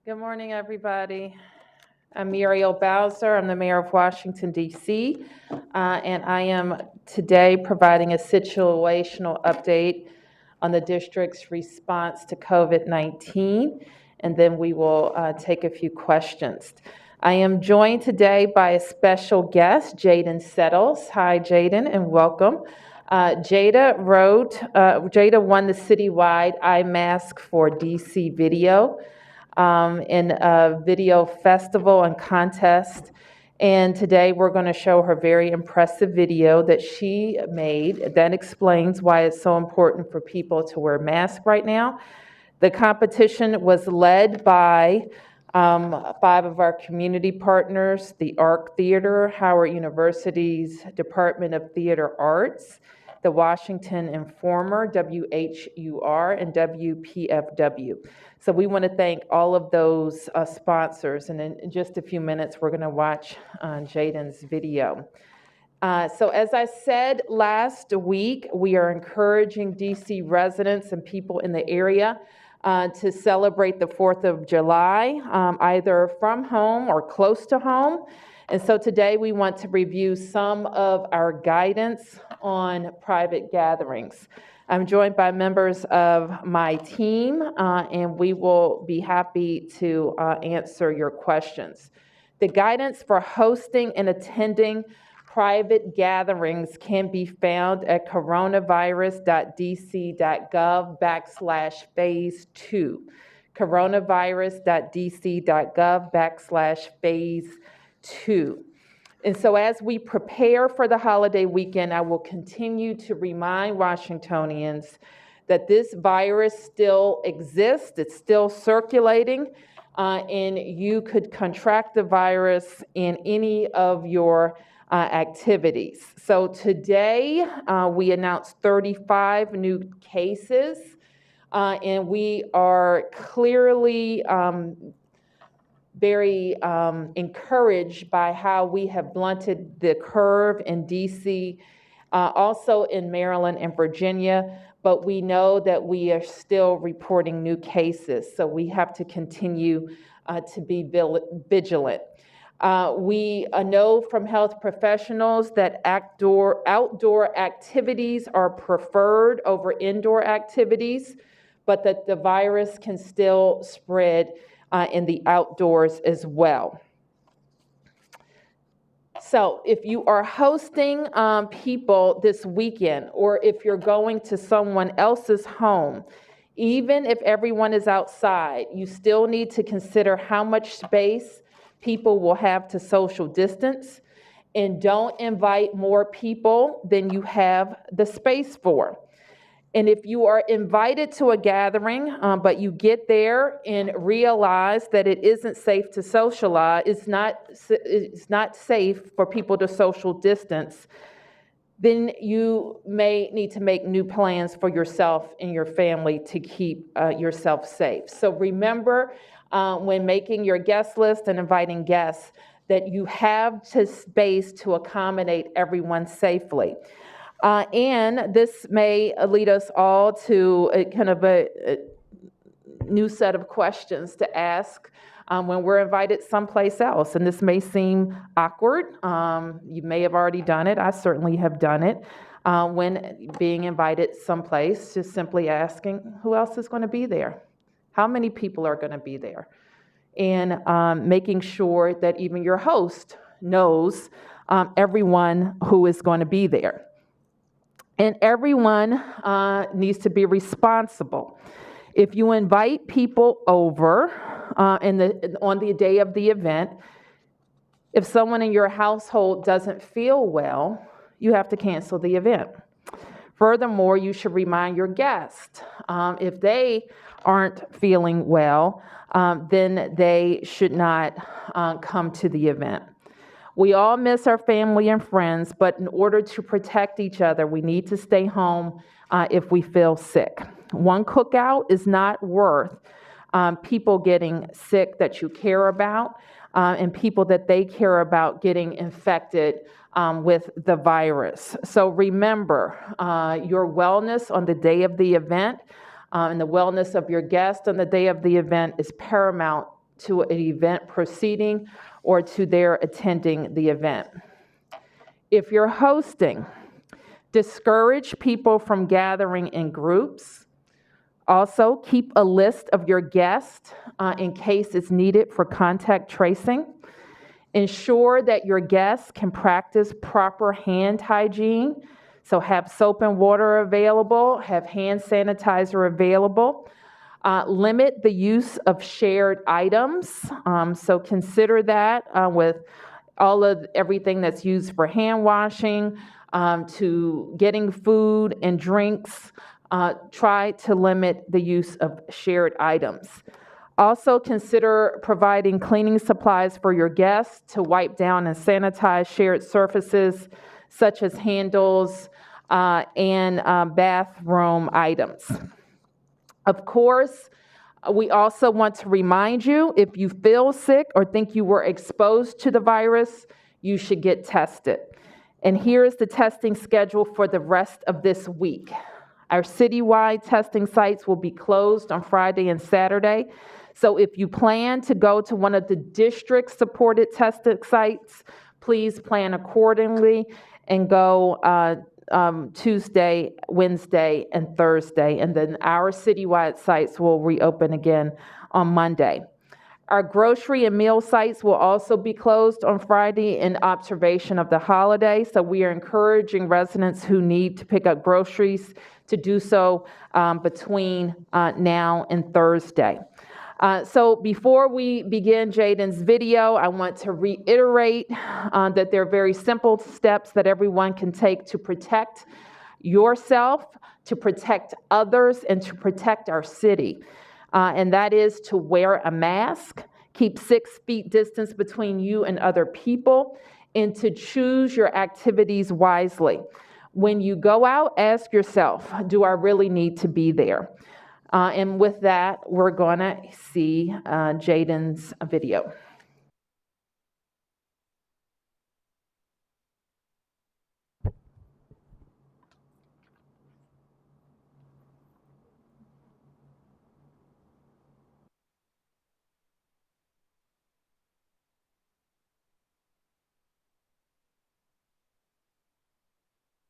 Good morning, everybody. I'm Muriel Bowser. I'm the mayor of Washington, D.C., and I am today providing a situational update on the district's response to COVID-19, and then we will take a few questions. I am joined today by a special guest, Jaden Settles. Hi, Jaden, and welcome. Jada won the citywide I Mask for DC video in a video festival and contest. And today we're going to show her very impressive video that she made that explains why it's so important for people to wear masks right now. The competition was led by 5 of our community partners, the ARC Theater, Howard University's Department of Theater Arts, the Washington Informer, WHUR, and WPFW. So we want to thank all of those sponsors. And in just a few minutes, we're going to watch Jaden's video. So as I said last week, we are encouraging DC residents and people in the area to celebrate the 4th of July, either from home or close to home. And so today we want to review some of our guidance on private gatherings. I'm joined by members of my team, and we will be happy to answer your questions. The guidance for hosting and attending private gatherings can be found at coronavirus.dc.gov/phase2. coronavirus.dc.gov/phase2. And so as we prepare for the holiday weekend, I will continue to remind Washingtonians that this virus still exists, it's still circulating, and you could contract the virus in any of your activities. So today, we announced 35 new cases, and we are clearly very encouraged by how we have blunted the curve in DC, also in Maryland and Virginia, but we know that we are still reporting new cases, so we have to continue to be vigilant. We know from health professionals that outdoor activities are preferred over indoor activities, but that the virus can still spread in the outdoors as well. So if you are hosting people this weekend, or if you're going to someone else's home, even if everyone is outside, you still need to consider how much space people will have to social distance, and don't invite more people than you have the space for. And if you are invited to a gathering, but you get there and realize that it isn't safe to socialize, it's not safe for people to social distance, then you may need to make new plans for yourself and your family to keep yourself safe. So remember, when making your guest list and inviting guests, that you have space to accommodate everyone safely. And this may lead us all to a kind of a new set of questions to ask when we're invited someplace else. And this may seem awkward. You may have already done it. I certainly have done it. When being invited someplace, just simply asking, who else is going to be there? How many people are going to be there? And making sure that even your host knows everyone who is going to be there. And everyone needs to be responsible. If you invite people over on the day of the event, if someone in your household doesn't feel well, you have to cancel the event. Furthermore, you should remind your guests, if they aren't feeling well, then they should not come to the event. We all miss our family and friends, but in order to protect each other, we need to stay home if we feel sick. One cookout is not worth people getting sick that you care about, and people that they care about getting infected with the virus. So remember, your wellness on the day of the event and the wellness of your guest on the day of the event is paramount to an event proceeding or to their attending the event. If you're hosting, discourage people from gathering in groups. Also, keep a list of your guests in case it's needed for contact tracing. Ensure that your guests can practice proper hand hygiene. So have soap and water available, have hand sanitizer available. Limit the use of shared items. So consider that with everything that's used for hand washing, to getting food and drinks. Try to limit the use of shared items. Also consider providing cleaning supplies for your guests to wipe down and sanitize shared surfaces such as handles and bathroom items. Of course, we also want to remind you, if you feel sick or think you were exposed to the virus, you should get tested. And here is the testing schedule for the rest of this week. Our citywide testing sites will be closed on Friday and Saturday. So if you plan to go to one of the district-supported testing sites, please plan accordingly and go Tuesday, Wednesday, and Thursday. And then our citywide sites will reopen again on Monday. Our grocery and meal sites will also be closed on Friday in observation of the holiday. So we are encouraging residents who need to pick up groceries to do so between now and Thursday. So before we begin Jaden's video, I want to reiterate that there are very simple steps that everyone can take to protect yourself, to protect others, and to protect our city. And that is to wear a mask, keep 6 feet distance between you and other people, and to choose your activities wisely. When you go out, ask yourself, do I really need to be there? And with that, we're going to see Jaden's video.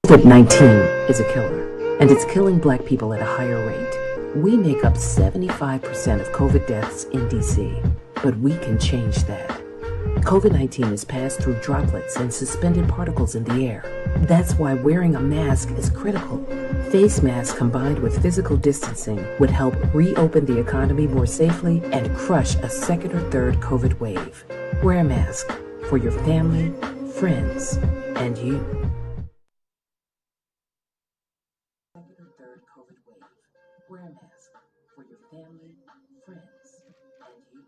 COVID-19 is a killer, and it's killing Black people at a higher rate. We make up 75% of COVID deaths in DC, but we can change that. COVID-19 is passed through droplets and suspended particles in the air. That's why wearing a mask is critical. Face masks combined with physical distancing would help reopen the economy more safely and crush a second or third COVID wave. Wear a mask for your family, friends, and you. Third COVID wave. Wear a mask for your family, friends, and you.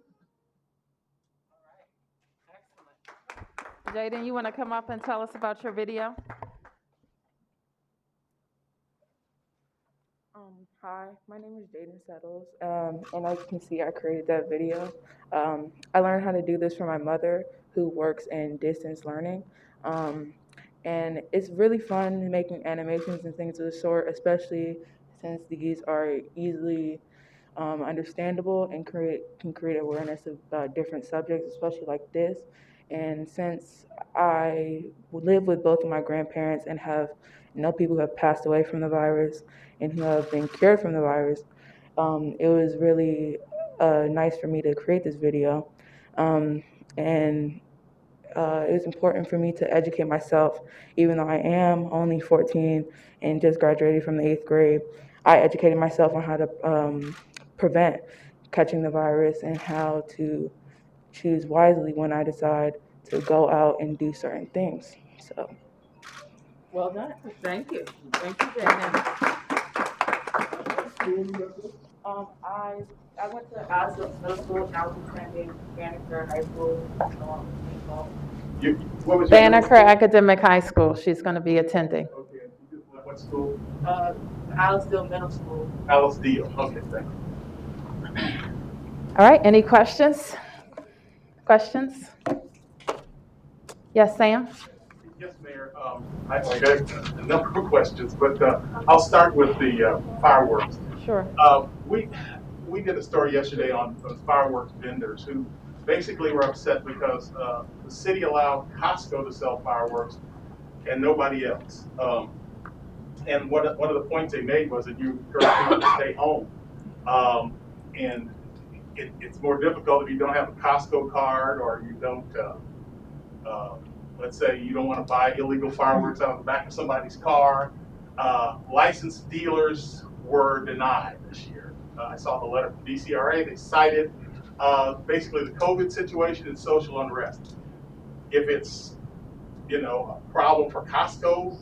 Jaden, you want to come up and tell us about your video? Hi, my name is Jaden Settles, and as you can see, I created that video. I learned how to do this from my mother, who works in distance learning, and it's really fun making animations and things of the sort, especially since these are easily understandable and can create awareness of different subjects, especially like this. And since I live with both of my grandparents and know people who have passed away from the virus and who have been cured from the virus, it was really nice for me to create this video. And it was important for me to educate myself, even though I am only 14 and just graduated from the 8th grade. I educated myself on how to prevent catching the virus and how to choose wisely when I decide to go out and do certain things. So, Well done. Thank you. Thank you, Jaden. I went to Asda Middle School, now I'm attending Wagner High School. What was your Banneker Academic High School, she's going to be attending. Okay, what school? Alasdair Middle School. Alasdair. Okay, thank you. All right, any questions? Questions? Yes, Sam? Yes, Mayor. I got a number of questions, but I'll start with the fireworks. Sure. We did a story yesterday on fireworks vendors who basically were upset because the city allowed Costco to sell fireworks and nobody else. And one of the points they made was that you encourage people to stay home. And it's more difficult if you don't have a Costco card or you don't, let's say you don't want to buy illegal fireworks out of the back of somebody's car. Licensed dealers were denied this year. I saw the letter from DCRA. They cited basically the COVID situation and social unrest. If it's, a problem for Costco,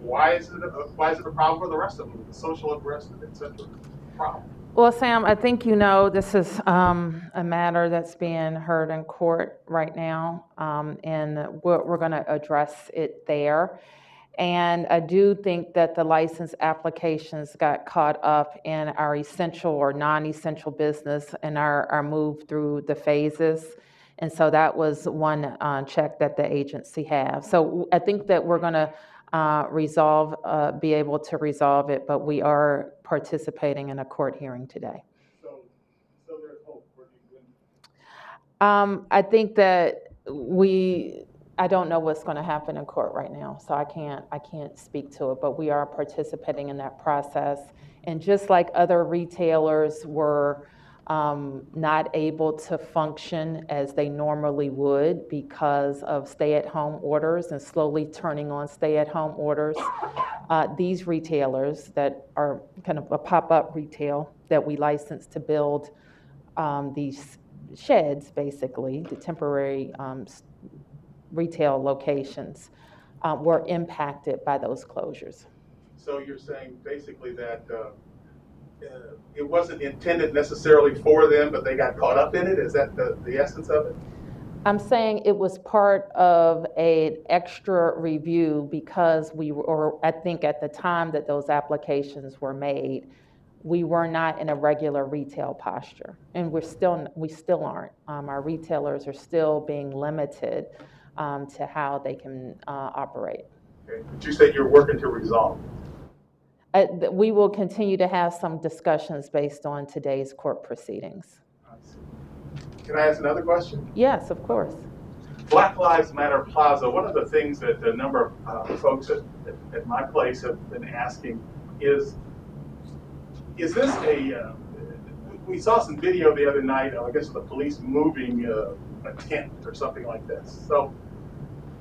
why is it a problem for the rest of them? The social unrest, etc. Problem. Well, Sam, I think this is a matter that's being heard in court right now, and we're going to address it there. And I do think that the license applications got caught up in our essential or non-essential business and our move through the phases. And so that was one check that the agency has. So I think that we're going to be able to resolve it, but we are participating in a court hearing today. So there's hope for you. I think that I don't know what's going to happen in court right now, so I can't speak to it, but we are participating in that process. And just like other retailers were not able to function as they normally would because of stay-at-home orders and slowly turning on stay-at-home orders, these retailers that are kind of a pop-up retail that we license to build these sheds, basically, the temporary retail locations, were impacted by those closures. So you're saying basically that it wasn't intended necessarily for them, but they got caught up in it? Is that the essence of it? I'm saying it was part of an extra review because we were, or I think at the time that those applications were made, we were not in a regular retail posture, and we still aren't. Our retailers are still being limited to how they can operate. Okay. But you said you're working to resolve it. We will continue to have some discussions based on today's court proceedings. I see. Can I ask another question? Yes, of course. Black Lives Matter Plaza, one of the things that a number of folks at my place have been asking is this we saw some video the other night, I guess, of the police moving a tent or something like this. So,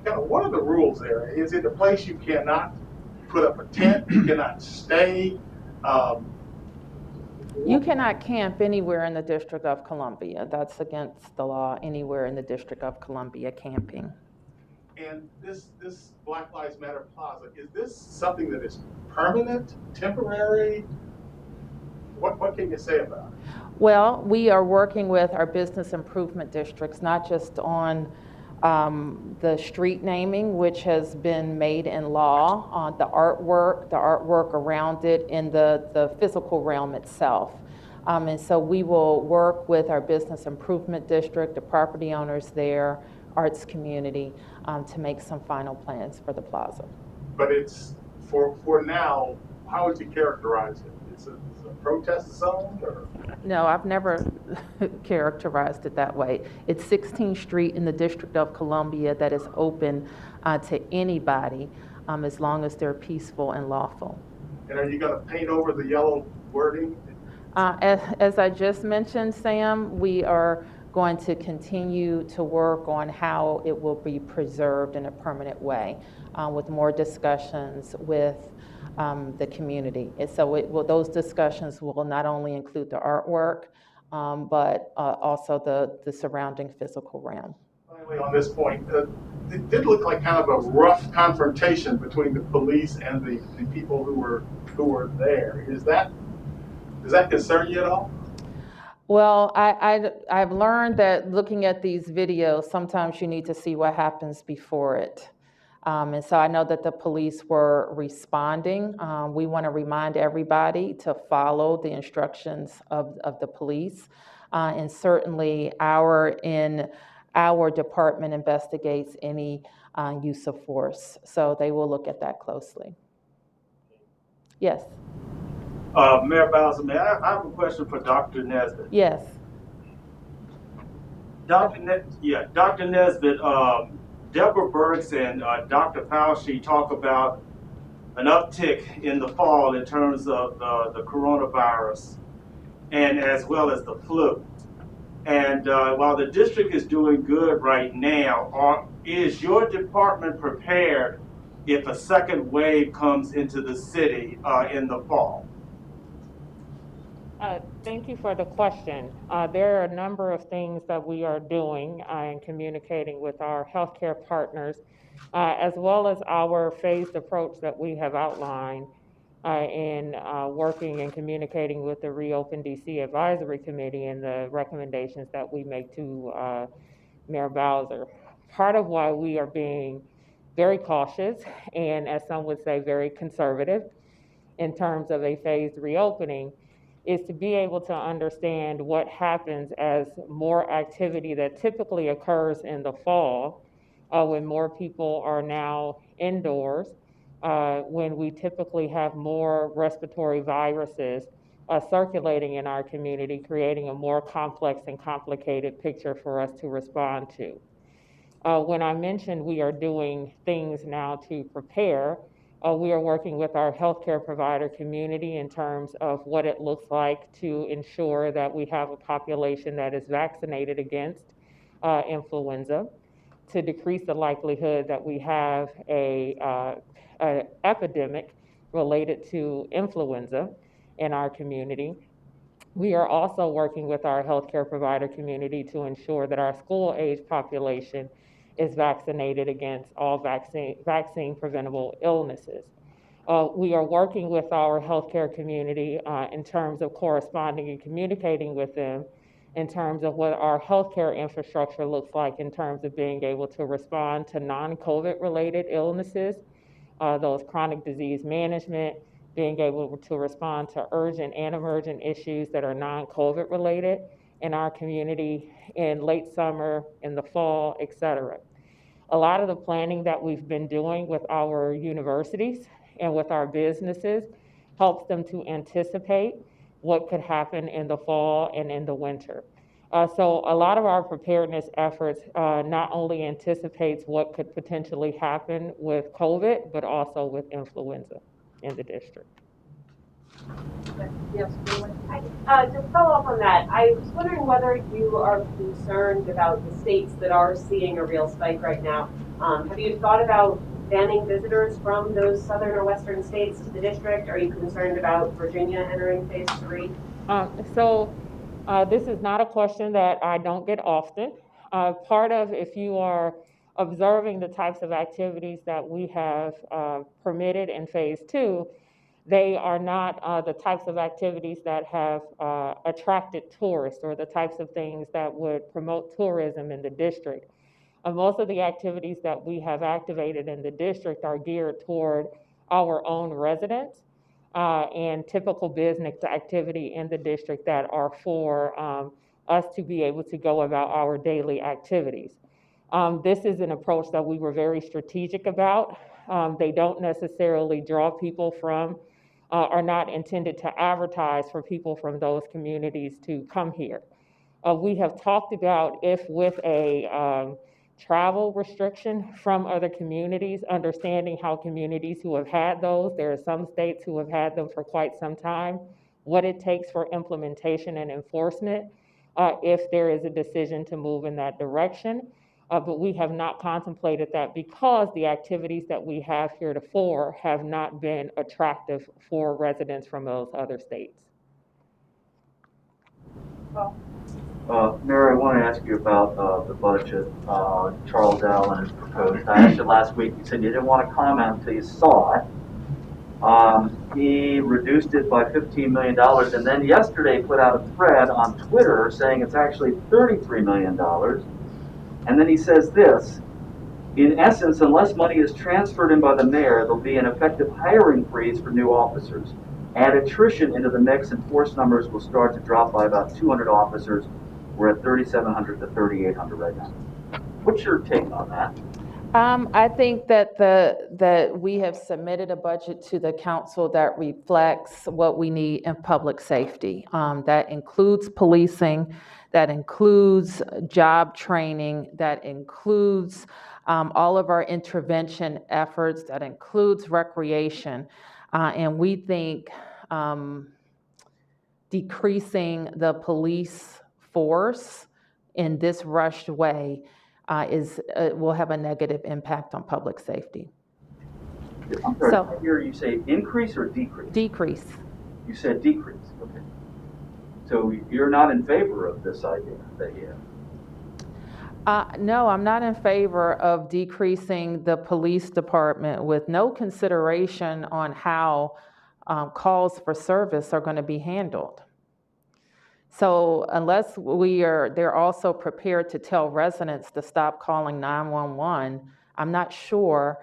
kind of, what are the rules there? Is it a place you cannot put up a tent, you cannot stay? You cannot camp anywhere in the District of Columbia. That's against the law, anywhere in the District of Columbia, camping. And this Black Lives Matter Plaza, is this something that is permanent, temporary? What can you say about it? Well, we are working with our business improvement districts, not just on the street naming, which has been made in law, the artwork around it in the physical realm itself. And so we will work with our business improvement district, the property owners there, arts community, to make some final plans for the plaza. But it's, for now, how would you characterize it? It's a protest zone, or? No, I've never characterized it that way. It's 16th Street in the District of Columbia that is open to anybody as long as they're peaceful and lawful. And are you going to paint over the yellow wording? As I just mentioned, Sam, we are going to continue to work on how it will be preserved in a permanent way with more discussions with the community. And so those discussions will not only include the artwork, but also the surrounding physical realm. Finally, on this point, it did look like kind of a rough confrontation between the police and the people who were there. Does that concern you at all? Well, I've learned that looking at these videos, sometimes you need to see what happens before it. And so I know that the police were responding. We want to remind everybody to follow the instructions of the police. And certainly our department investigates any use of force. So they will look at that closely. Yes. Mayor Bowser, I have a question for Dr. Nesbitt. Yes. Dr. Nesbitt, Deborah Burks and Dr. Fauci talk about an uptick in the fall in terms of the coronavirus and as well as the flu. And while the district is doing good right now, is your department prepared if a second wave comes into the city in the fall? Thank you for the question. There are a number of things that we are doing in communicating with our healthcare partners, as well as our phased approach that we have outlined in working and communicating with the Reopen DC Advisory Committee and the recommendations that we make to Mayor Bowser. Part of why we are being very cautious and, as some would say, very conservative in terms of a phased reopening is to be able to understand what happens as more activity that typically occurs in the fall when more people are now indoors, when we typically have more respiratory viruses circulating in our community, creating a more complex and complicated picture for us to respond to. When I mentioned we are doing things now to prepare, we are working with our healthcare provider community in terms of what it looks like to ensure that we have a population that is vaccinated against influenza, to decrease the likelihood that we have an epidemic related to influenza in our community, We are also working with our healthcare provider community to ensure that our school-age population is vaccinated against all vaccine preventable illnesses. We are working with our healthcare community in terms of corresponding and communicating with them in terms of what our healthcare infrastructure looks like in terms of being able to respond to non-COVID related illnesses, those chronic disease management, being able to respond to urgent and emergent issues that are non-COVID related in our community in late summer, in the fall, et cetera. A lot of the planning that we've been doing with our universities and with our businesses helps them to anticipate what could happen in the fall and in the winter. So a lot of our preparedness efforts not only anticipates what could potentially happen with COVID, but also with influenza in the district. Yes, to follow up on that, I was wondering whether you are concerned about the states that are seeing a real spike right now. Have you thought about banning visitors from those southern or western states to the district? Are you concerned about Virginia entering phase 3? This is not a question that I don't get often. Part of, if you are observing the types of activities that we have permitted in phase 2, they are not the types of activities that have attracted tourists or the types of things that would promote tourism in the district. Most of the activities that we have activated in the district are geared toward our own residents and typical business activity in the district that are for us to be able to go about our daily activities. This is an approach that we were very strategic about. They don't necessarily draw people from, are not intended to advertise for people from those communities to come here. We have talked about if with a travel restriction from other communities, understanding how communities who have had those, there are some states who have had them for quite some time, what it takes for implementation and enforcement if there is a decision to move in that direction. But we have not contemplated that because the activities that we have heretofore have not been attractive for residents from those other states. Well, Mary, I want to ask you about the budget Charles Allen has proposed. I asked you last week, you said you didn't want to comment until you saw it. He reduced it by $15 million and then yesterday put out a thread on Twitter saying it's actually $33 million. And then he says this, in essence, unless money is transferred in by the mayor, there'll be an effective hiring freeze for new officers. Add attrition into the mix and force numbers will start to drop by about 200 officers. We're at 3,700 to 3,800 right now. What's your take on that? I think that we have submitted a budget to the council that reflects what we need in public safety. That includes policing, that includes job training, that includes all of our intervention efforts, that includes recreation. And we think decreasing the police force in this rushed way will have a negative impact on public safety. I'm sorry, So- I hear you say increase or decrease? Decrease. You said decrease, okay. So you're not in favor of this idea that you have? No, I'm not in favor of decreasing the police department with no consideration on how calls for service are going to be handled. So unless they're also prepared to tell residents to stop calling 911, I'm not sure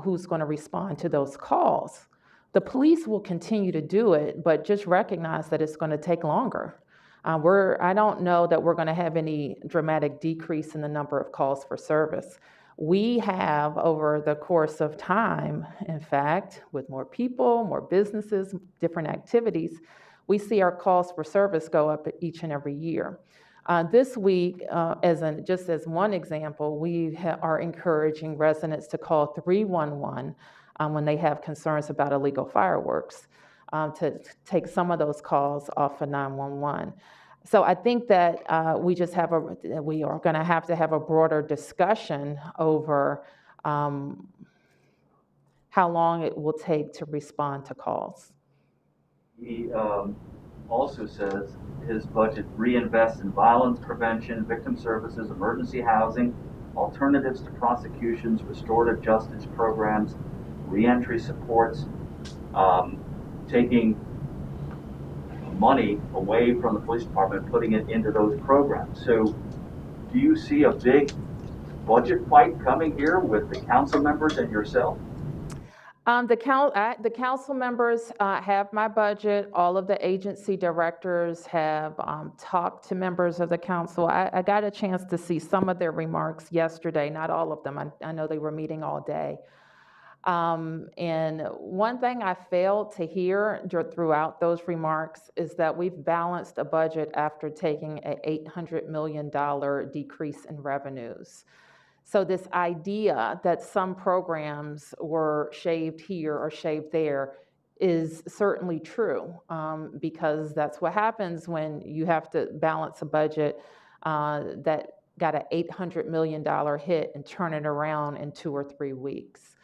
who's going to respond to those calls. The police will continue to do it, but just recognize that it's going to take longer. I don't know that we're going to have any dramatic decrease in the number of calls for service. We have, over the course of time, in fact, with more people, more businesses, different activities, we see our calls for service go up each and every year. This week, just as one example, we are encouraging residents to call 311 when they have concerns about illegal fireworks, to take some of those calls off of 911. So I think that we are going to have a broader discussion over how long it will take to respond to calls. also says his budget reinvests in violence prevention, victim services, emergency housing, alternatives to prosecutions, restorative justice programs, reentry supports, taking money away from the police department, putting it into those programs. So do you see a big budget fight coming here with the council members and yourself? The council members have my budget. All of the agency directors have talked to members of the council. I got a chance to see some of their remarks yesterday, not all of them. I know they were meeting all day. And one thing I failed to hear throughout those remarks is that we've balanced a budget after taking an $800 million decrease in revenues. So this idea that some programs were shaved here or shaved there is certainly true, because that's what happens when you have to balance a budget that got an $800 million hit and turn it around in 2 or 3 weeks.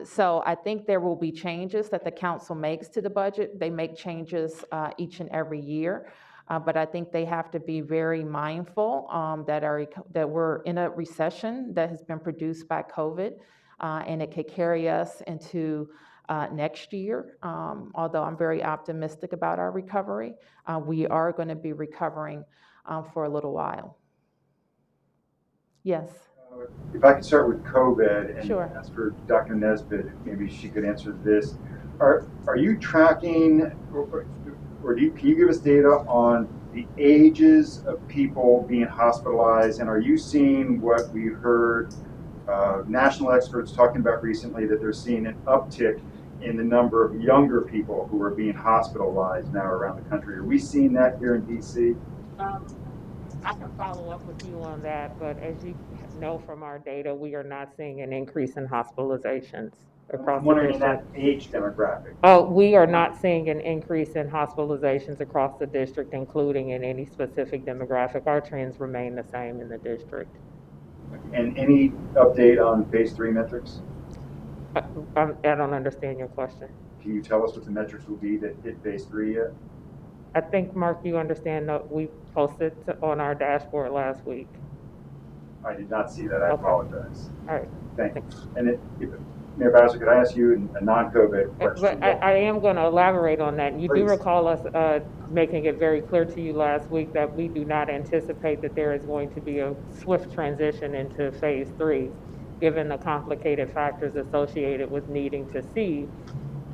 So I think there will be changes that the council makes to the budget. They make changes each and every year. But I think they have to be very mindful that we're in a recession that has been produced by COVID, and it could carry us into next year. Although I'm very optimistic about our recovery, we are going to be recovering for a little while. Yes. If I could start with COVID and Sure. ask for Dr. Nesbitt, maybe she could answer this. Are you tracking, or can you give us data on the ages of people being hospitalized? And are you seeing what we heard national experts talking about recently, that they're seeing an uptick in the number of younger people who are being hospitalized now around the country? Are we seeing that here in DC? I can follow up with you on that, but as you know from our data, we are not seeing an increase in hospitalizations across I'm the wondering in district. that age demographic. Oh, we are not seeing an increase in hospitalizations across the district, including in any specific demographic. Our trends remain the same in the district. And any update on phase 3 metrics? I don't understand your question. Can you tell us what the metrics will be that hit phase 3 yet? I think, Mark, you understand that we posted on our dashboard last week. I did not see that. I Okay. apologize. All right. Thank you. And Mayor Bowser, could I ask you a non-COVID question? But I am going to elaborate on that. You do Please. recall us making it very clear to you last week that we do not anticipate that there is going to be a swift transition into phase 3, given the complicated factors associated with needing to see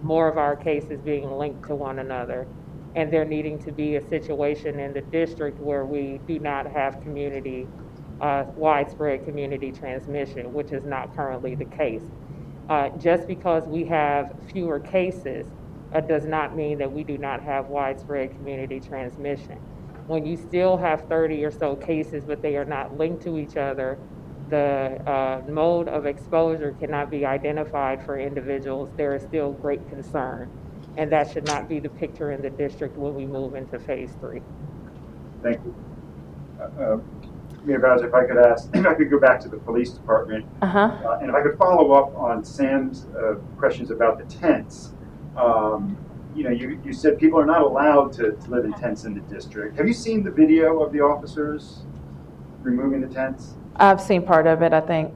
more of our cases being linked to one another, and there needing to be a situation in the district where we do not have widespread community transmission, which is not currently the case. Just because we have fewer cases does not mean that we do not have widespread community transmission. When you still have 30 or so cases, but they are not linked to each other, the mode of exposure cannot be identified for individuals. There is still great concern, and that should not be the picture in the district when we move into phase 3. Thank you. Mayor Bowser, if I could go back to the police department, and if I could follow up on Sam's questions about the tents. You said people are not allowed to live in tents in the district. Have you seen the video of the officers removing the tents? I've seen part of it, I think.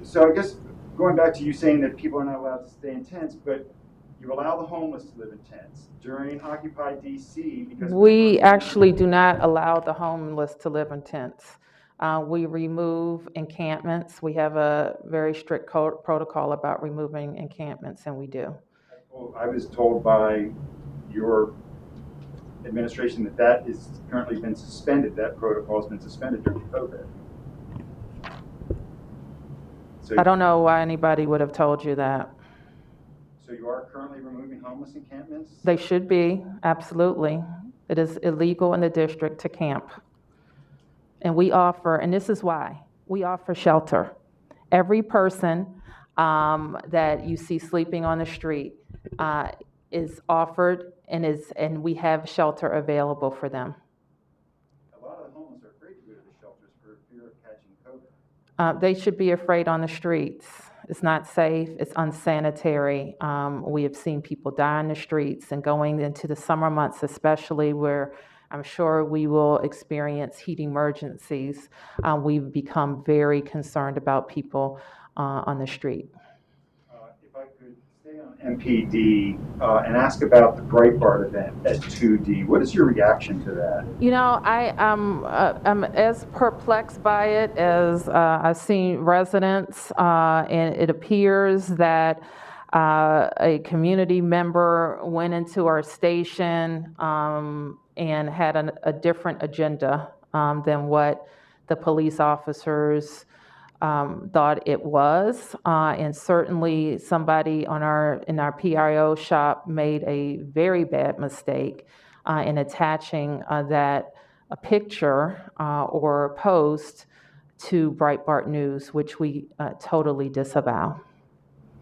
So I guess going back to you saying that people are not allowed to stay in tents, but you allow the homeless to live in tents during Occupy DC because We actually do not allow the homeless to live in tents. We remove encampments. We have a very strict protocol about removing encampments, and we do. Well, I was told by your administration that is currently been suspended. That protocol has been suspended during COVID. So, I don't know why anybody would have told you that. So you are currently removing homeless encampments? They should be, absolutely. It is illegal in the district to camp. And we offer, and this is why, we offer shelter. Every person that you see sleeping on the street is offered and we have shelter available for them. A lot of the homeless are afraid to go to the shelters for fear of catching COVID. They should be afraid on the streets. It's not safe. It's unsanitary. We have seen people die in the streets, and going into the summer months especially, where I'm sure we will experience heat emergencies, we've become very concerned about people on the street. If I could stay on MPD and ask about the Breitbart event at 2D, what is your reaction to that? You know, I'm as perplexed by it as I've seen residents, and it appears that a community member went into our station and had a different agenda than what the police officers thought it was, and certainly somebody in our PIO shop made a very bad mistake in attaching a picture or post to Breitbart News, which we totally disavow.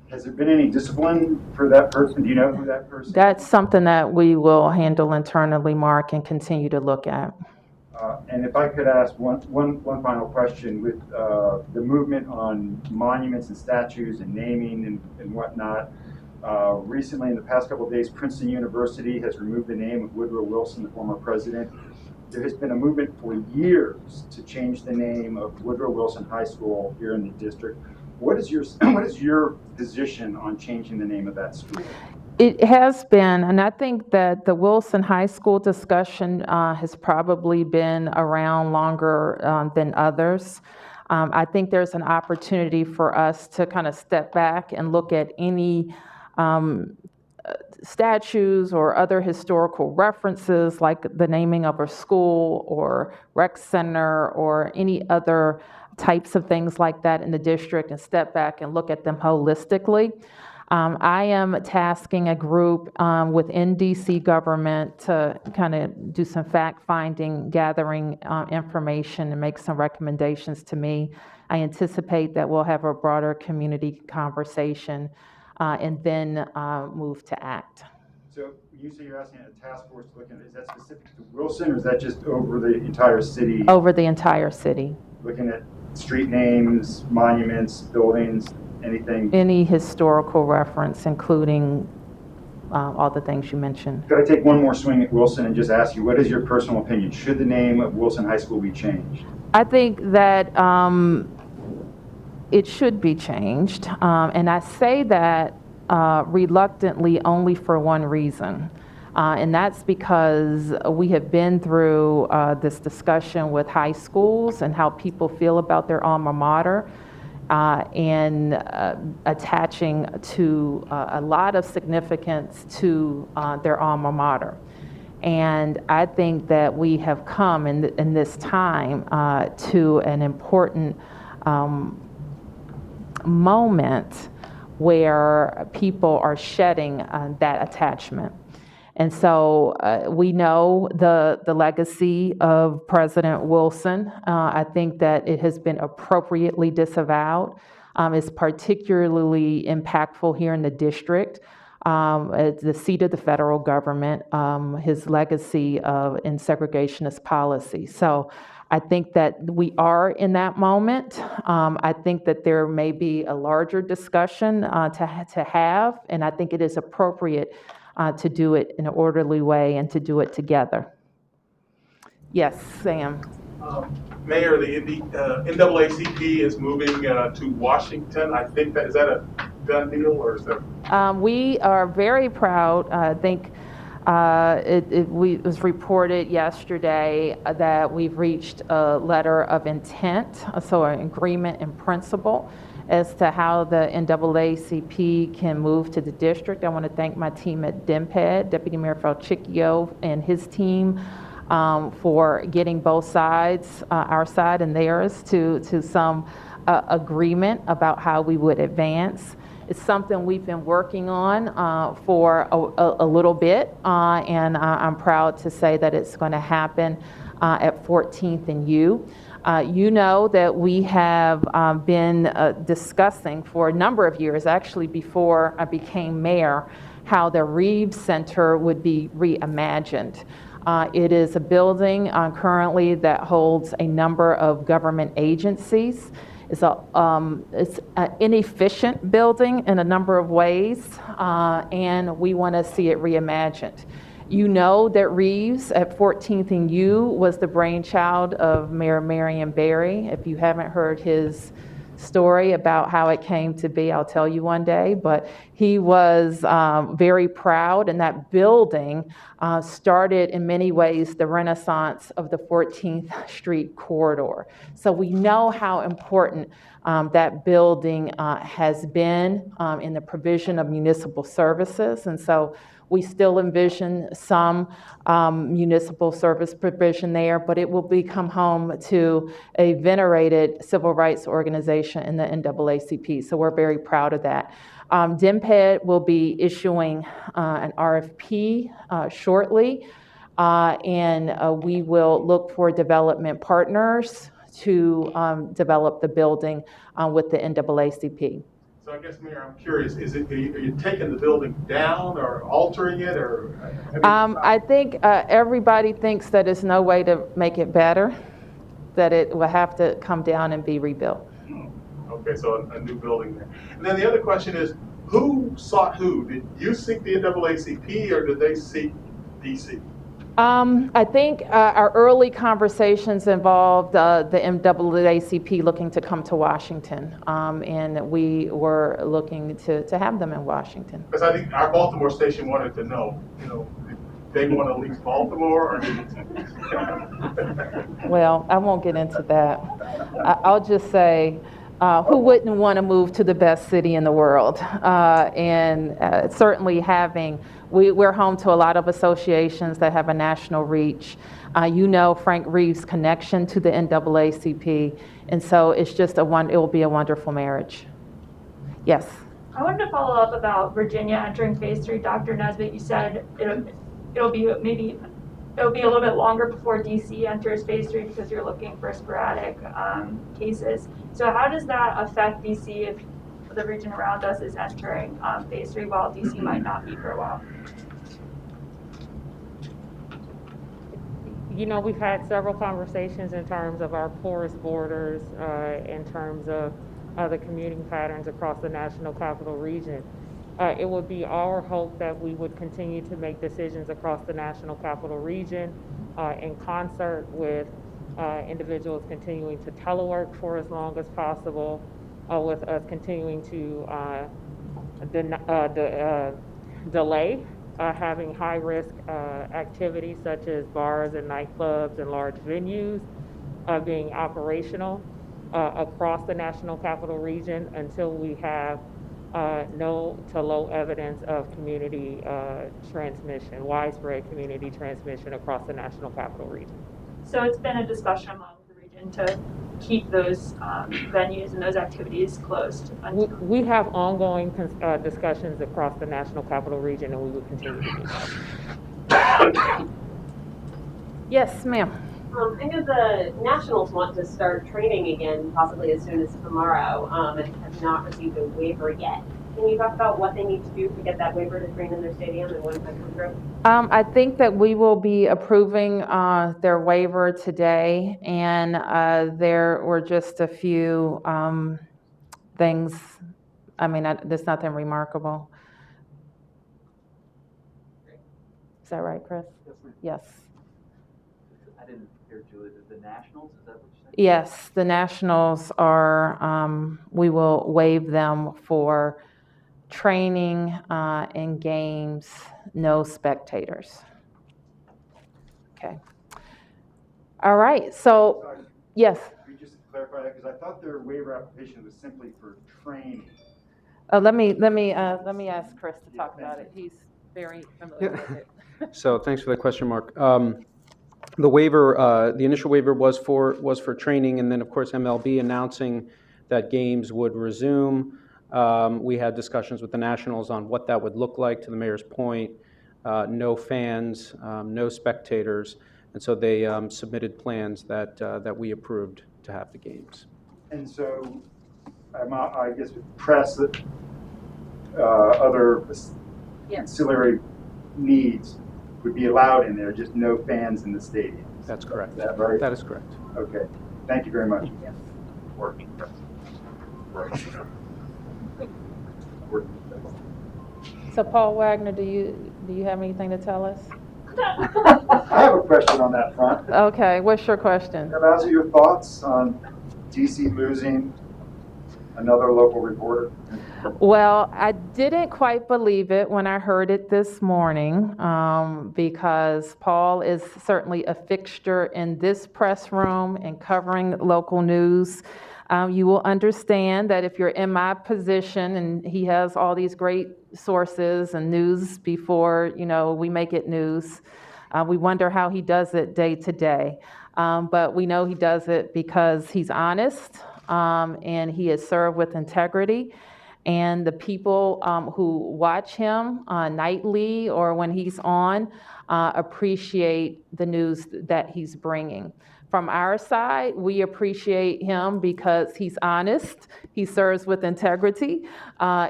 Has there been any discipline for that person? Do you know who that person is? That's something that we will handle internally, Mark, and continue to look at. And if I could ask one final question, with the movement on monuments and statues and naming and whatnot, recently in the past couple of days, Princeton University has removed the name of Woodrow Wilson, the former president. There has been a movement for years to change the name of Woodrow Wilson High School here in the district. What is your position on changing the name of that school? It has been, and I think that the Wilson High School discussion has probably been around longer than others. I think there's an opportunity for us to kind of step back and look at any statues or other historical references, like the naming of a school or rec center or any other types of things like that in the district, and step back and look at them holistically. I am tasking a group within DC government to kind of do some fact-finding, gathering information, and make some recommendations to me. I anticipate that we'll have a broader community conversation and then move to act. So you say you're asking a task force to look at, is that specific to Wilson, or is that just over the entire city? Over the entire city. Looking at street names, monuments, buildings, anything? Any historical reference, including all the things you mentioned. Could I take one more swing at Wilson and just ask you, what is your personal opinion? Should the name of Wilson High School be changed? I think that it should be changed, and I say that reluctantly only for one reason, and that's because we have been through this discussion with high schools and how people feel about their alma mater, and attaching to a lot of significance to their alma mater. And I think that we have come in this time to an important moment where people are shedding that attachment. And so we know the legacy of President Wilson. I think that it has been appropriately disavowed. It's particularly impactful here in the district. It's the seat of the federal government, his legacy in segregationist policy. So I think that we are in that moment. I think that there may be a larger discussion to have, and I think it is appropriate to do it in an orderly way and to do it together. Yes, Sam. Mayor, the NAACP is moving to Washington. I think is that a done deal, or is that? We are very proud. I think it was reported yesterday that we've reached a letter of intent, so an agreement in principle as to how the NAACP can move to the district. I want to thank my team at DMPED, Deputy Mayor Falchicchio and his team, for getting both sides, our side and theirs, to some agreement about how we would advance. It's something we've been working on for a little bit, and I'm proud to say that it's going to happen at 14th and U. You know that we have been discussing for a number of years, actually before I became mayor, how the Reeves Center would be reimagined. It is a building currently that holds a number of government agencies. It's an inefficient building in a number of ways, and we want to see it reimagined. You know that Reeves at 14th and U was the brainchild of Mayor Marion Barry. If you haven't heard his story about how it came to be, I'll tell you one day. But he was very proud, and that building started in many ways the renaissance of the 14th Street corridor. So we know how important that building has been in the provision of municipal services. And so we still envision some municipal service provision there, but it will become home to a venerated civil rights organization in the NAACP. So we're very proud of that. DMPED will be issuing an RFP shortly, and we will look for development partners to develop the building with the NAACP. So I guess, Mayor, I'm curious, are you taking the building down or altering it, or? I think everybody thinks that there's no way to make it better, that it will have to come down and be rebuilt. Okay, so a new building there. And then the other question is, who sought who? Did you seek the NAACP or did they seek DC? I think our early conversations involved the NAACP looking to come to Washington, and we were looking to have them in Washington. Because I think our Baltimore station wanted to know, did they want to leave Baltimore or did Well, I won't get into that. I'll just say, who wouldn't want to move to the best city in the world? And certainly we're home to a lot of associations that have a national reach. You know Frank Reeves' connection to the NAACP, and so it's just it will be a wonderful marriage. Yes. I wanted to follow up about Virginia entering phase 3. Dr. Nesbitt, you said it'll be a little bit longer before DC enters phase 3 because you're looking for sporadic cases. So how does that affect DC if the region around us is entering phase 3 while DC might not be for a while? We've had several conversations in terms of our porous borders, in terms of the commuting patterns across the National Capital Region. It would be our hope that we would continue to make decisions across the National Capital Region in concert with individuals continuing to telework for as long as possible, with us continuing to delay having high-risk activities such as bars and nightclubs and large venues being operational across the National Capital Region until we have no to low evidence of community transmission, widespread community transmission across the National Capital Region. So it's been a discussion among the region to keep those venues and those activities closed? We have ongoing discussions across the National Capital Region, and we will continue to do that. Yes, ma'am. I know the Nationals want to start training again, possibly as soon as tomorrow, and have not received a waiver yet. Can you talk about what they need to do to get that waiver to train in their stadium and when that comes through? I think that we will be approving their waiver today, and there were just a few things. I mean, there's nothing remarkable. Is that right, Chris? Yes. I didn't hear Julie. The Nationals, is that what you said? Yes, the Nationals are, we will waive them for training and games, no spectators. Okay. All right, so, Sorry, yes. could you just clarify that, because I thought their waiver application was simply for training. Let me ask Chris to talk about it. He's very familiar with it. So thanks for the question, Mark. The waiver, the initial waiver was for training, and then of course MLB announcing that games would resume. We had discussions with the Nationals on what that would look like. To the mayor's point, no fans, no spectators, and so they submitted plans that we approved to have the games. And so, I guess press other ancillary needs would be allowed in there, just no fans in the stadium. That's correct. Is that right? That is correct. Okay. Thank you very much. Yes. Working. So Paul Wagner, do you have anything to tell us? I have a question on that front. Okay, what's your question? About your thoughts on DC losing another local reporter? Well, I didn't quite believe it when I heard it this morning, because Paul is certainly a fixture in this press room and covering local news. You will understand that if you're in my position, and he has all these great sources and news before, we make it news. We wonder how he does it day to day. But we know he does it because he's honest, and he is served with integrity. And the people who watch him nightly or when he's on appreciate the news that he's bringing. From our side, we appreciate him because he's honest, he serves with integrity,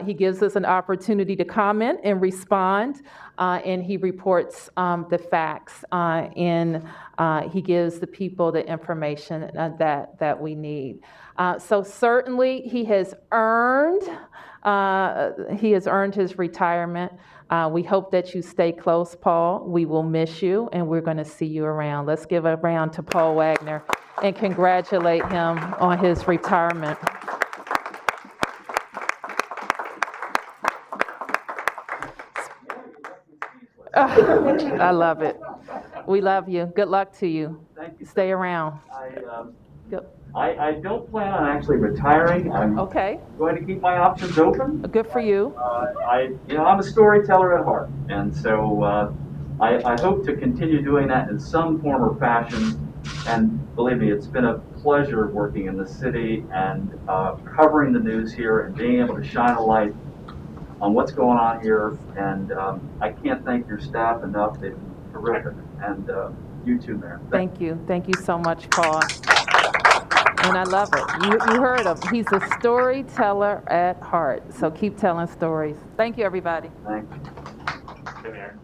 he gives us an opportunity to comment and respond, and he reports the facts, and he gives the people the information that we need. So certainly he has earned his retirement. We hope that you stay close, Paul. We will miss you, and we're going to see you around. Let's give a round to Paul Wagner and congratulate him on his retirement. I love it. We love you. Good luck to you. Thank you. Stay around. Good. I don't plan on actually retiring. I'm Okay, going to keep my options open. good for you. I'm a storyteller at heart, and so I hope to continue doing that in some form or fashion. And believe me, it's been a pleasure working in the city and covering the news here and being able to shine a light on what's going on here. And I can't thank your staff enough. They've been terrific. And you too, Mayor. Thank you. Thank you so much, Paul. And I love it. You heard him. He's a storyteller at heart. So keep telling stories. Thank you, everybody. Thank you. Mayor.